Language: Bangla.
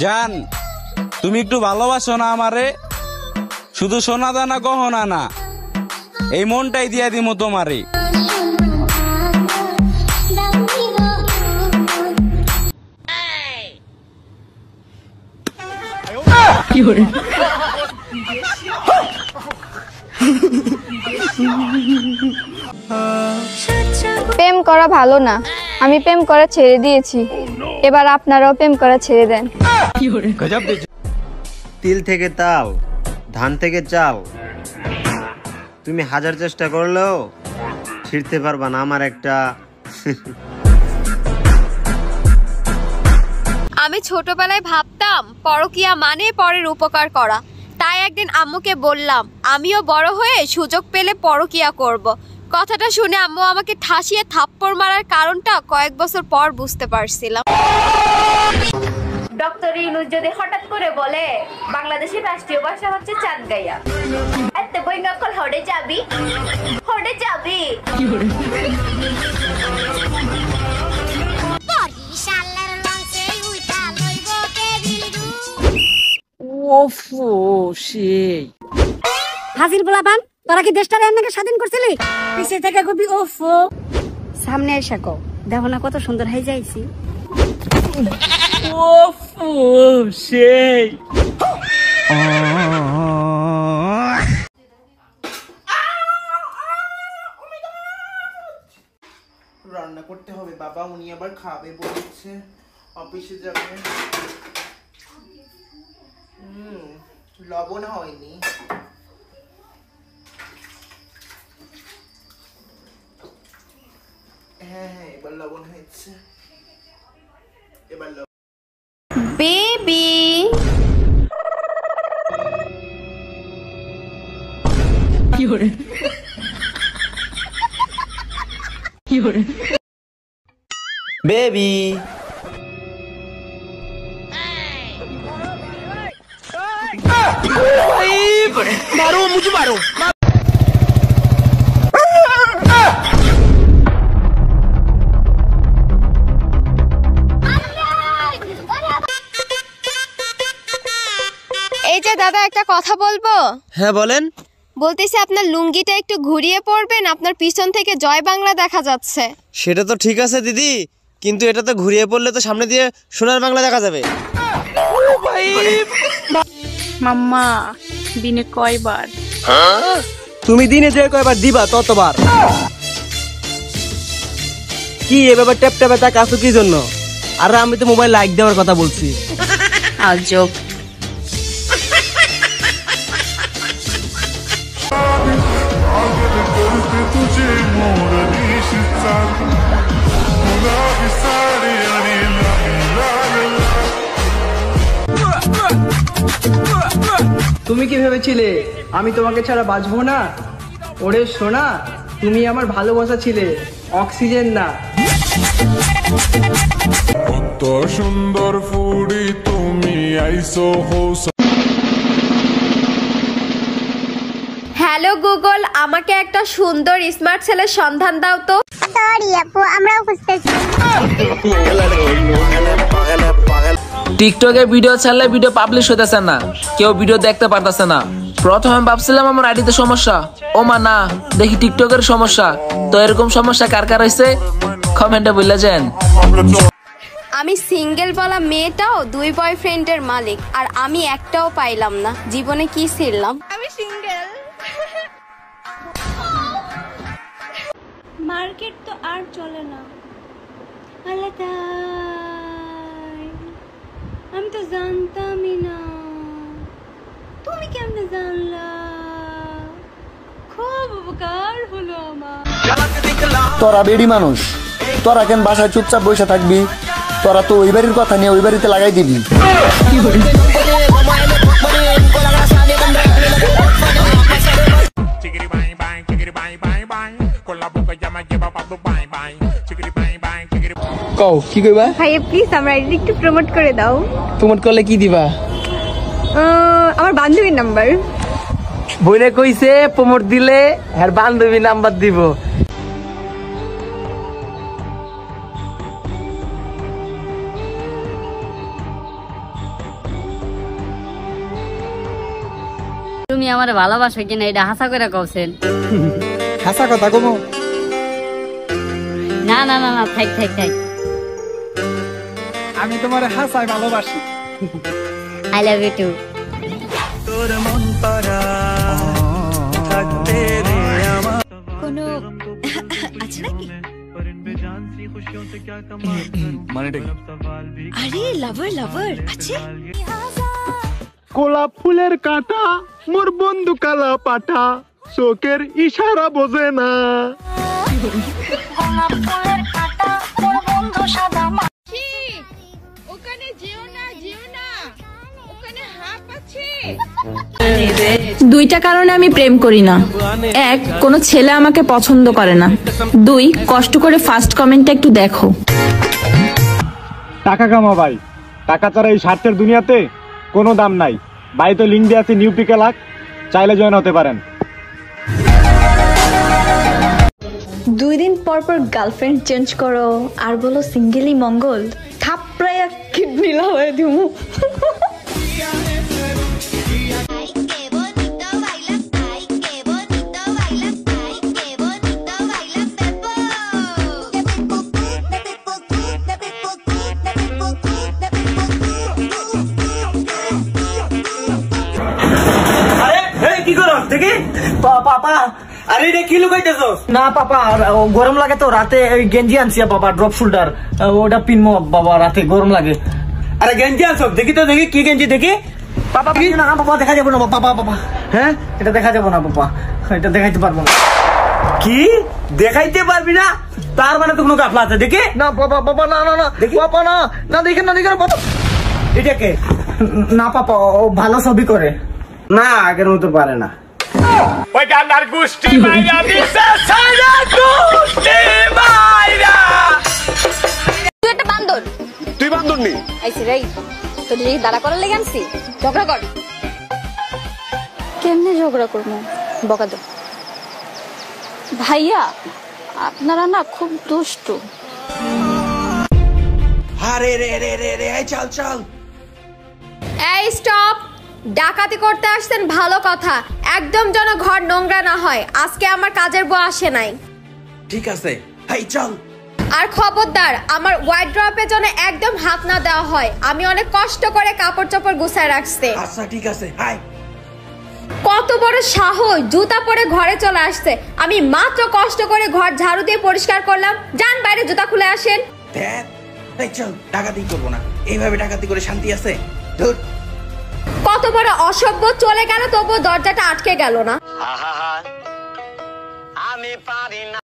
জান, তুমি একটু ভালোবাসো না আমারে? শুধু সোনা দানা গহনা না, এই মনটাই দিয়া দিমু তোমারে। প্রেম করা ভালো না, আমি প্রেম করা ছেড়ে দিয়েছি। এবার আপনারাও প্রেম করা ছেড়ে দেন। তিল থেকে তাল, ধান থেকে চাল, তুমি হাজার চেষ্টা করলেও ছিড়তে পারবা না আমার একটা। আমি ছোটবেলায় ভাবতাম পরকিয়া মানে পরের উপকার করা, তাই একদিন আম্মুকে বললাম আমিও বড় হয়ে সুযোগ পেলে পরকিয়া করব। কথাটা শুনে আম্মু আমাকে ঠাসিয়ে থাপ্পড় মারার কারণটা কয়েক বছর পর বুঝতে পারছিলাম। ডক্টর ইউনূস যদি হঠাৎ করে বলে বাংলাদেশের রাষ্ট্রীয় ভাষা হচ্ছে চাঁদ গাইয়া, এত বইঙ্গা কল হড়ে যাবি, হড়ে যাবি। ওফো সেই হাজির বলাবান, তোরা কি দেশটারে এমনকে স্বাধীন করছিলি? পিছে থেকে কবি ওফো, সামনে এসে কও দেখো না কত সুন্দর হয়ে যাইছি। ওফো সেই রান্না করতে হবে বাবা, উনি আবার খাবে বলেছে, অফিসে যাবে। লবণ হয়নি। হ্যাঁ, এবার লবণ হয়েছে। এবার বেবি বেবি মারো মুঝে মারো। এই যে দাদা, একটা কথা বলবো? হ্যাঁ বলেন। বলতেছি আপনার লুঙ্গিটা একটু ঘুরিয়ে পরবেন, আপনার পিছন থেকে জয় বাংলা দেখা যাচ্ছে। সেটা তো ঠিক আছে দিদি, কিন্তু এটা তো ঘুরিয়ে পড়লে তো সামনে দিয়ে সোনার বাংলা দেখা যাবে। মাম্মা দিনে কয়বার? তুমি দিনে যে কয়বার দিবা ততবার। কি এভাবে ট্যাপ ট্যাপে তাকে আসো কি জন্য? আর আমি তো মোবাইল লাইক দেওয়ার কথা বলছি। আজব। তুমি কি ভেবেছিলে আমি তোমাকে ছাড়া বাঁচবো না? ওরে সোনা, তুমি আমার ভালোবাসা ছিলে, অক্সিজেন না। কত সুন্দর ফুড়ি তুমি আইসো হোস। হ্যালো গুগল, আমাকে একটা সুন্দর স্মার্ট ছেলের সন্ধান দাও তো। সরি আপু, আমরাও খুঁজতেছি। টিকটকে ভিডিও ছাড়লে ভিডিও পাবলিশ হইতেছে না, কেউ ভিডিও দেখতে পারতেছে না। প্রথমে ভাবছিলাম আমার আইডিতে সমস্যা, ও মা না, দেখি টিকটকের সমস্যা। তো এরকম সমস্যা কার কার হয়েছে কমেন্টে বলে যান। আমি সিঙ্গেল বলা মেয়েটাও 2 বয়ফ্রেন্ডের মালিক, আর আমি একটাও পাইলাম না। জীবনে কি ছিলাম? আমি সিঙ্গেল। মার্কেট তো আর চলে না, আলাদা আমি তো জানতামই না। তুমি কেমনে জানলা? খুব উপকার হলো আমার। তোরা বেডি মানুষ, তোরা কেন বাসায় চুপচাপ বসে থাকবি? তোরা তো ওই বাড়ির কথা নিয়ে ওই বাড়িতে লাগাই দিবি। কও কি কইবা? ভাইয়া প্লিজ আমার আইডি একটু প্রমোট করে দাও। প্রমোট করলে কি দিবা? আমার বান্ধবীর নাম্বার। বইনে কইছে প্রমোট দিলে আর বান্ধবী নাম্বার দিব। আমার ভালোবাসো কিনা এটা হাসা করে কওছেন? হাসা কথা কমো। না না না না, থাক থাক থাক। আমি তোমার হাসায় ভালোবাসি। I love you too. তোর মন পারা থাকতে রে আমার কোনো আছে নাকি? মানেটা কি? আরে লাভার লাভার আছে। গোলাপ ফুলের কাঁটা মোর বন্ধু কালা পাঠা চোখের ইশারা বোঝে না। গোলাপ ফুলের কাঁটা মোর বন্ধু সাদা মা। ওখানে যেও না যেও না, ওখানে হাঁপ আছে। দুইটা কারণে আমি প্রেম করি না। এক, কোনো ছেলে আমাকে পছন্দ করে না। দুই, কষ্ট করে ফার্স্ট কমেন্টটা একটু দেখো। টাকা কামা ভাই, টাকা ছাড়া এই স্বার্থের দুনিয়াতে কোনো দাম নাই। ভাই তো লিঙ্ক দিয়ে আছে নিউ পিকেলাক, চাইলে জয়েন হতে পারেন। 2 দিন পর পর গার্লফ্রেন্ড চেঞ্জ করো আর বলো সিঙ্গেলই মঙ্গল। থাপড়াইয়া কিডনি লাগাই দিমু। কি করো দেখি পাপা? আরে রে কি লুকাইতেছো? না পাপা, গরম লাগে তো রাতে গেঞ্জি আনছি বাবা, ড্রপ শোল্ডার, ওটা পিনমো বাবা, রাতে গরম লাগে। আরে গেঞ্জি আনছো দেখি তো, দেখি কি গেঞ্জি দেখি। পাপা না বাবা, দেখা যাবো না বাবা। বাবা হ্যাঁ, এটা দেখা যাবো না বাবা, এটা দেখাইতে পারবো না। কি দেখাইতে পারবি না? তার মানে তো কোনো গাফলা আছে। দেখি না বাবা, বাবা না না না দেখি পাপা, না না দেখেন না, দেখেন বাবা। এটা কে? না পাপা, ও ভালো ছবি করে না, আগের মতো পারে না। ওই গান্ডার গোষ্ঠী মাইরা দিছে, সারা গোষ্ঠী মাইরা। তুই একটা বান্দর। তুই বান্দর নি? আইছি রে, তোর দিকে দাঁড়া করার লেগে আনছি। ঝগড়া কর। কেমনে ঝগড়া করবো? বকা দাও। ভাইয়া আপনারা না খুব দুষ্টু। আরে রে রে রে রে, চল চল। এই স্টপ। ডাকাতি করতে আসছেন ভালো কথা, একদম যেন ঘর নোংরা না হয়। আজকে আমার কাজের বউ আসে নাই। ঠিক আছে, এই চল। আর খবরদার, আমার ওয়ার্ড্রপে যেন একদম হাত না দেওয়া হয়। আমি অনেক কষ্ট করে কাপড় চোপড় গুছায় রাখছি। আচ্ছা ঠিক আছে, হাই। কত বড় সাহস, জুতা পরে ঘরে চলে আসছে। আমি মাত্র কষ্ট করে ঘর ঝাড়ু দিয়ে পরিষ্কার করলাম। যান বাইরে জুতা খুলে আসেন। এই চল, ডাকাতি করবো না। এইভাবে ডাকাতি করে শান্তি আছে? ধুর। কত বড় অসভ্য, চলে গেল তবুও দরজাটা আটকে গেল না। আমি পারি না।